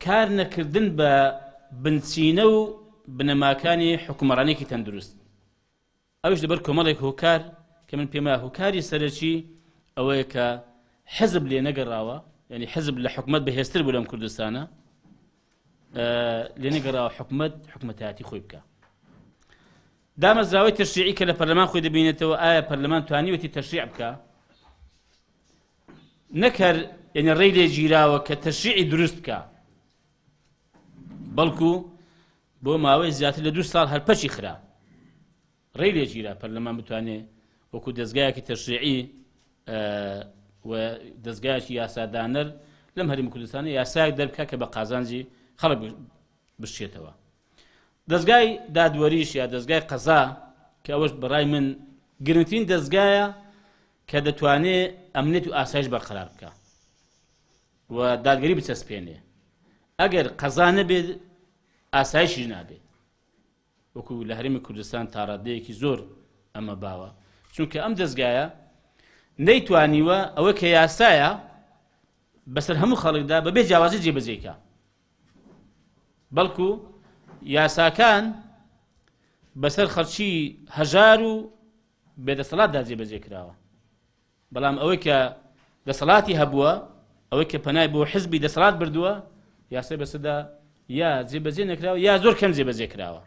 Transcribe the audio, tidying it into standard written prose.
کار نەکردن بە بنچینە و بنەماکانی حکومڕانێکی تەندروست ئەوش لەبەر کۆمەڵێک هۆکار کە من پێم وایە هۆکاری سەرەکی ئەوەیە کە حزب لێ نەگەڕاوە یعنی حزب لە حکومەت بەهێزتر بوو لەم کوردستانە لێ نەگەڕاوە حکومەتایەتی خۆی بکە دامەزراوەی تەشریعی کە لە پەرلەمان خۆی دەبینێتەوە ئایا پەرلەمان توانیوەتی تەشریع بکە نەکەر یعنی ڕێی لێ گیراوە کە تەشریعی دروست بکە بەڵکو بۆ ماوەی زیاتر لە 2 ساڵ هەرپەچی خرا ڕێی لێ گیرا پەرلەمان بتوانێت وەکو دەستگایەکی تەشریعی و دەستگایەکی یاسادانەر لەم هەرێمی کوردستانە یاسایەک دەربکات کە بە قازانجی خەڵک بشێتەوە دەستگای دادوەریش یا دەستگای قەزا کە ئەوەش بەڕای من گرنگترین دەستگایە کە دەتوانێت ئەمنیەت و ئاسایش بەرقەرار بکە و دادگەری بچەسپێنێ ئەگەر قەزا نەبێت ئاسایشی نابێت وەکو لە هەرێمی کوردستان تا ڕادەیەکی زۆر ئەمە باوە چونکە ئەم دەستگایە نەیتوانیوە ئەوە کە یاسایە بەسەر هەموو خەڵکدا بەبێ جیاوازی جێبەجێکە بەڵکو یاساکان بەسەر خەڵکی هەژار و بێدەسەڵاتدا جێبەجێ کراوە بەڵام ئەوەی کە دەسەڵاتی هەبووە ئەوەی کە پەنای بۆ حزبی دەسەڵات بردووە یاسای بەسەردا یا جێبەجێ نەکراوە یا زۆر کەم جێبەجێ کراوە